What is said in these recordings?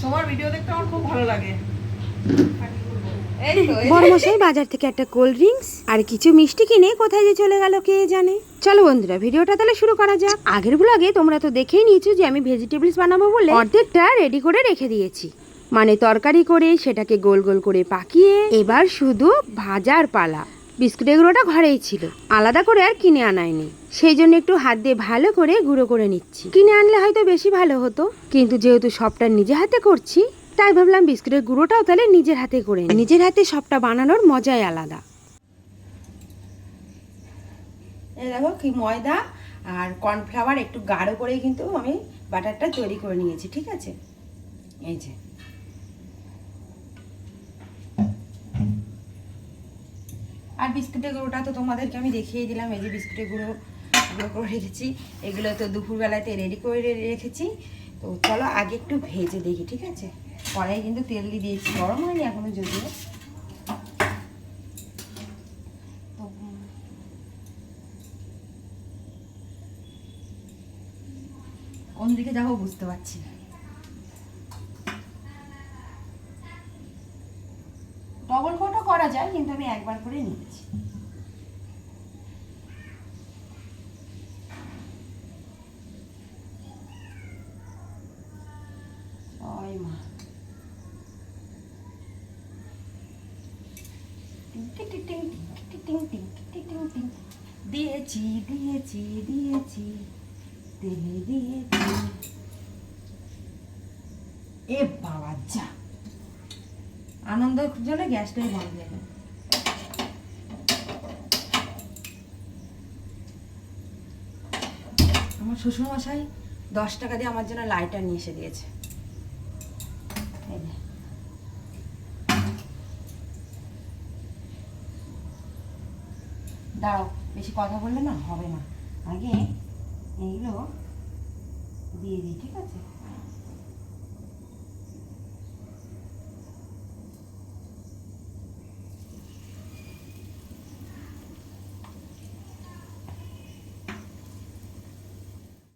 সবার ভিডিও দেখতে আমার খুব ভালো লাগে। বড়মশাই বাজার থেকে একটা কোল্ড ড্রিঙ্কস আর কিছু মিষ্টি কিনে কোথায় যে চলে গেল কে জানে। চলো বন্ধুরা ভিডিওটা তাহলে শুরু করা যাক। আগের ব্লগে তোমরা তো দেখেই নিয়েছো যে আমি ভেজিটেবলস বানাবো বলে অর্ধেকটা রেডি করে রেখে দিয়েছি, মানে তরকারি করে সেটাকে গোল গোল করে পাকিয়ে এবার শুধু ভাজার পালা। বিস্কুটের গুঁড়োটা ঘরেই ছিল, আলাদা করে আর কিনে আনায়নি, সেই জন্য একটু হাত দিয়ে ভালো করে গুঁড়ো করে নিচ্ছি। কিনে আনলে হয়তো বেশি ভালো হতো, কিন্তু যেহেতু সবটা নিজে হাতে করছি তাই ভাবলাম বিস্কুটের গুঁড়োটাও তাহলে নিজের হাতে করে নিই। নিজের হাতে সবটা বানানোর মজাই আলাদা। এই দেখো কি ময়দা আর কর্নফ্লাওয়ার একটু গাঢ় করে কিন্তু আমি বাটারটা তৈরি করে নিয়েছি, ঠিক আছে। এই যে আর বিস্কুটের গুঁড়োটা তো তোমাদেরকে আমি দেখিয়ে দিলাম। এই যে বিস্কুটের গুঁড়ো করে রেখেছি, এগুলো তো দুপুরবেলাতে রেডি করে রেখেছি। তো চলো আগে একটু ভেজে দেখি, ঠিক আছে। কড়াই কিন্তু তেল দিয়ে দিয়েছি, গরম হয়নি এখনো যদিও। কোন দিকে যাবো বুঝতে পারছি না। ডবল কোটও করা যায়, কিন্তু আমি একবার করে নিচ্ছি। দিয়েছি দিয়েছি দিয়েছি তেলে দিয়েছি। এ বাবা যা আনন্দের জন্য গ্যাসটাই বন্ধ হয়ে গেল। আমার শ্বশুরমশাই 10 টাকা দিয়ে আমার জন্য লাইটার নিয়ে এসে দিয়েছে। দাঁড়াও, বেশি কথা বললে না হবে না, আগে এইগুলো দিয়ে দিই, ঠিক আছে।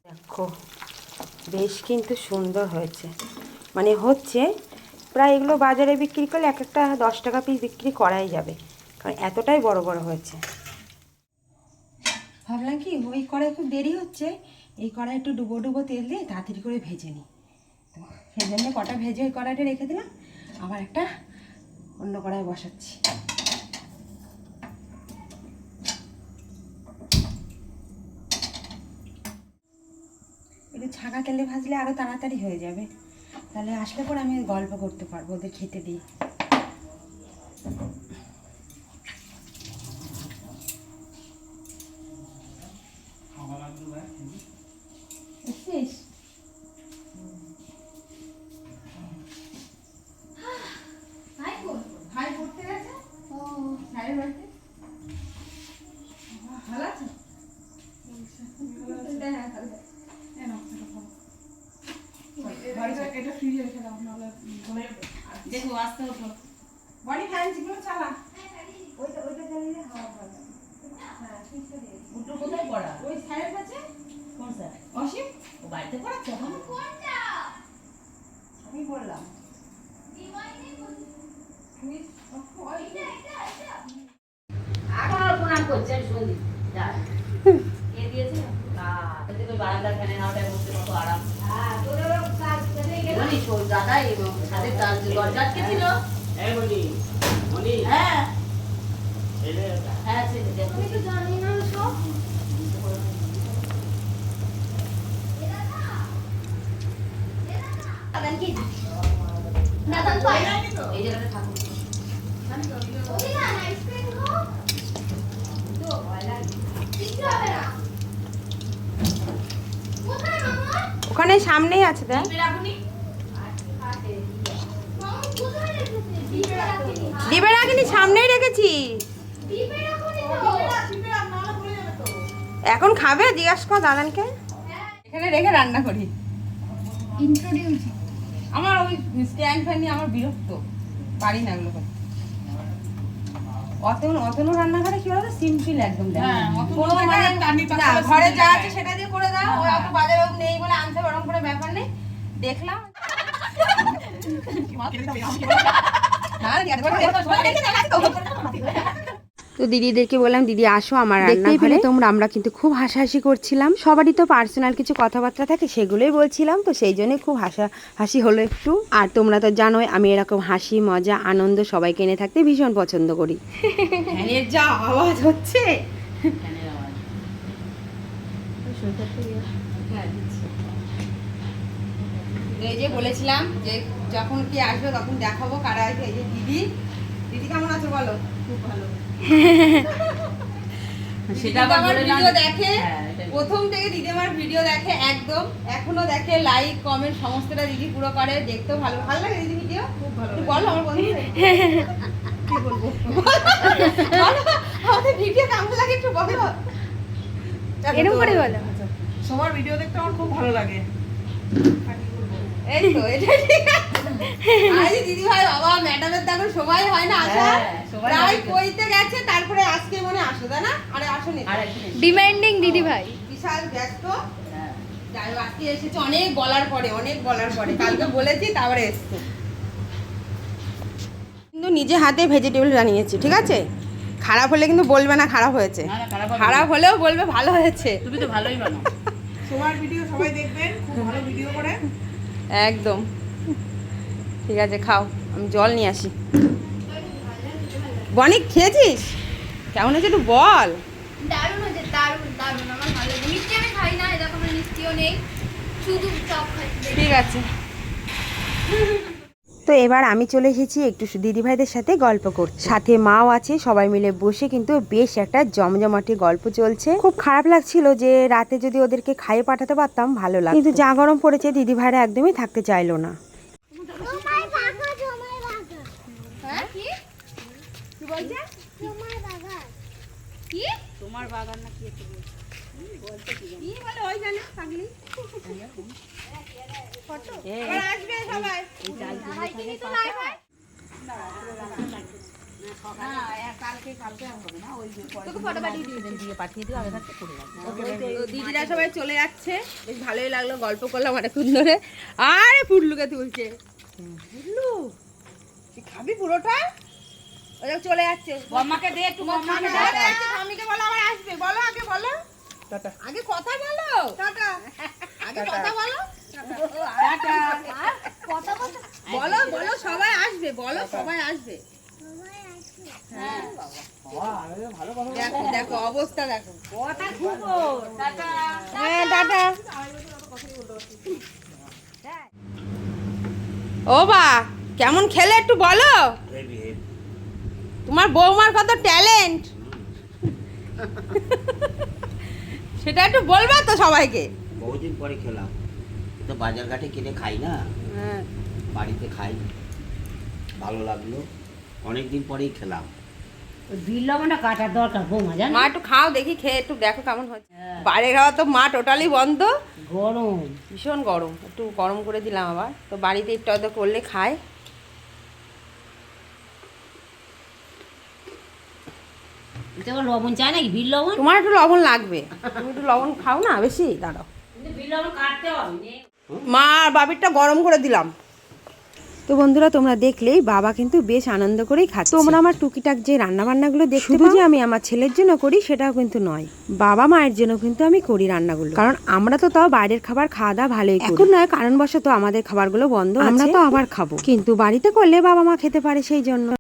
দেখো বেশ কিন্তু সুন্দর হয়েছে, মানে হচ্ছে প্রায় এগুলো বাজারে বিক্রি করলে এক একটা 10 টাকা পিস বিক্রি করাই যাবে, কারণ এতটাই বড় বড় হয়েছে। ভাবলাম কি ওই কড়াই খুব দেরি হচ্ছে, এই কড়াই একটু ডুবো ডুবো তেল দিয়ে তাড়াতাড়ি করে ভেজে নিই। তো সেই জন্য কটা ভেজে ওই কড়াইটা রেখে দিলাম, আবার একটা অন্য কড়াই বসাচ্ছি। একটু ছাঁকা তেলে ভাজলে আরও তাড়াতাড়ি হয়ে যাবে, তাহলে আসলে পরে আমি গল্প করতে পারবো, ওদের খেতে দিই। ভাই পড়তে গেছে, ও স্যারের বাড়িতে। ভালো আছে? দেখো আসতে হতো বডি ফ্যান যেগুলো চালা, ওইটা চালিয়ে হাওয়া ভালো। হ্যাঁ সুইচটা দিয়ে উল্টো কোথায় পড়া? ওই স্যারের কাছে। কোন স্যার? অসীম। ও বাড়িতে পড়াচ্ছে এখন? কোনটা? আমি বললাম এখন প্রণাম করছেন সন্দীপ কে দিয়েছে না তুমি বারান্দার ফ্যানে না ওটাই বসতে কত আরাম। হ্যাঁ তোদের কাজ করে গেল নি শোল দাদা এবং সাথে তার দরজা আটকে ছিল। এই মনি মনি হ্যাঁ ছেলে হ্যাঁ ছেলে দেখো আমি তো জানি না সব আদান কি নাদান পাই এই জায়গাটা থাকুন আমি তো ওই না আইসক্রিম খাও তো ভালো লাগে কিছু হবে না। কোথায় মামা? ওখানে সামনেই আছে দেখ। ডিবে রাখুনি মামা কোথায় রেখেছিস? ডিবে রাখুনি ডিবে রাখুনি সামনেই রেখেছি। ডিবে রাখুনি তো ডিবে রাখ নালে ভুলে যাবে তো। এখন খাবে জিজ্ঞাসা কর দাদানকে। এখানে রেখে রান্না করি। আমার ওই স্ট্যান্ড ফ্যান নিয়ে আমার বিরক্ত, পারি না এগুলো করতে। অতনু রান্নাঘরে কি বলতো, সিম্পল একদম। ঘরে যা আছে সেটা দিয়ে করে দাও, ওই অত বাজারে নেই বলে আনতে ওরকম করে ব্যাপার নেই। দেখলাম তো দিদিদেরকে বললাম দিদি আসো আমার রান্নাঘরে। তোমরা আমরা কিন্তু খুব হাসাহাসি করছিলাম, সবারই তো পার্সোনাল কিছু কথাবার্তা থাকে সেগুলোই বলছিলাম, তো সেই জন্য খুব হাসি হলো একটু। আর তোমরা তো জানোই আমি এরকম হাসি মজা আনন্দ সবাইকে এনে থাকতে ভীষণ পছন্দ করি। ফ্যানের যা আওয়াজ হচ্ছে, এই যে বলেছিলাম যে যখন কি আসবে তখন দেখাবো কারা আসবে। এই যে দিদি, দিদি কেমন আছো বলো? খুব ভালো। সেটা আমার ভিডিও দেখে, প্রথম থেকে দিদি আমার ভিডিও দেখে একদম, এখনো দেখে, লাইক কমেন্ট সমস্তটা দিদি পুরো করে, দেখতেও ভালো লাগে দিদি ভিডিও। খুব ভালো বলো আমার বন্ধু কি বলবো, আমাদের ভিডিও কেমন লাগে একটু বলো, এরকম করে বলো। সবার ভিডিও দেখতে আমার খুব ভালো লাগে। এই তো এটা ঠিক আছে। আরে দিদি ভাই বাবা ম্যাডামের তখন সময় হয় না আসা, প্রায় কইতে গেছে, তারপরে আজকে মনে আসো তাই না? আরে আসোনি, ডিমান্ডিং দিদি ভাই, বিশাল ব্যস্ত। যাই হোক আজকে এসেছে অনেক বলার পরে, কালকে বলেছি তারপরে এসছে। কিন্তু নিজে হাতে ভেজিটেবল বানিয়েছি, ঠিক আছে? খারাপ হলে কিন্তু বলবে না খারাপ হয়েছে, খারাপ হলেও বলবে ভালো হয়েছে। তুমি তো ভালোই বানাও। সবার ভিডিও সবাই দেখবেন, খুব ভালো ভিডিও করে। একদম ঠিক আছে, খাও, আমি জল নিয়ে আসি। বনি খেয়েছিস? কেমন হয়েছে একটু বল। দারুণ হয়েছে, দারুণ দারুণ, আমার ভালো লাগে। মিষ্টি আমি খাই না, এরকম মিষ্টিও নেই, শুধু চপ খাই। ঠিক আছে। তো এবার আমি চলে এসেছি একটু দিদিভাইদের সাথে গল্প করতে, সাথে মাও আছে, সবাই মিলে বসে কিন্তু বেশ একটা জমজমাটি গল্প চলছে। খুব খারাপ লাগছিল যে রাতে যদি ওদেরকে খাইয়ে পাঠাতে পারতাম ভালো লাগতো, কিন্তু যা গরম পড়েছে দিদিভাইরা একদমই থাকতে চাইলো না। তোমার বাগান না কি একটু বলতে কি বলে ওই জানে থাকলি ফটো এবার আসবে সবাই ভাই কি তো নাই ভাই না কালকে হবে না, ওই তোকে ফটো দিয়ে পাঠিয়ে দিও, আগে থাকতে করে রাখবো। দিদিরা সবাই চলে যাচ্ছে, বেশ ভালোই লাগলো, গল্প করলাম অনেকক্ষণ ধরে। আরে ফুটলুকে তুলছে, ফুটলু তুই খাবি পুরোটা? ওরা চলে যাচ্ছে, মামাকে দে একটু, মামাকে দে, মামিকে বলো আবার আসবে, বলো আগে বলো, টাটা, আগে কথা বলো, টাটা, আগে কথা বলো, টাটা, কথা বলতে বলো বলো সবাই আসবে, বলো সবাই আসবে। হ্যাঁ দেখো দেখো অবস্থা দেখো, কথা খুব টাটা। হ্যাঁ টাটা। ও বা কেমন খেলে একটু বলো, তোমার বৌমার কত ট্যালেন্ট সেটা একটু বলবা তো সবাইকে। বহুদিন পরে খেলাম, তো বাজার ঘাটে কিনে খাই না, বাড়িতে খাই, ভালো লাগলো, অনেকদিন পরেই খেলাম। বিল লবণটা কাটার দরকার বৌমা, জানো? মা একটু খাও দেখি, খেয়ে একটু দেখো কেমন হচ্ছে। বাইরে খাওয়া তো মা টোটালি বন্ধ, গরম ভীষণ গরম, একটু গরম করে দিলাম আবার, তো বাড়িতে একটু অত করলে খায়। এটা লবণ চায় নাকি বিল লবণ? তোমার একটু লবণ লাগবে, তুমি একটু লবণ খাও না বেশি, দাঁড়াও। বিল লবণ কাটতে হবে। মা আর বাবিরটা গরম করে দিলাম। তো বন্ধুরা তোমরা দেখলেই বাবা কিন্তু বেশ আনন্দ করেই খাচ্ছে। তোমরা আমার টুকিটাক যে রান্না বান্নাগুলো দেখতে শুধু যে আমি আমার ছেলের জন্য করি সেটাও কিন্তু নয়, বাবা মায়ের জন্য কিন্তু আমি করি রান্নাগুলো, কারণ আমরা তো তাও বাইরের খাবার খাওয়া দাওয়া ভালোই করি। এখন নয় কারণবশত আমাদের খাবারগুলো বন্ধ, আমরা তো আবার খাবো, কিন্তু বাড়িতে করলে বাবা মা খেতে পারে সেই জন্য।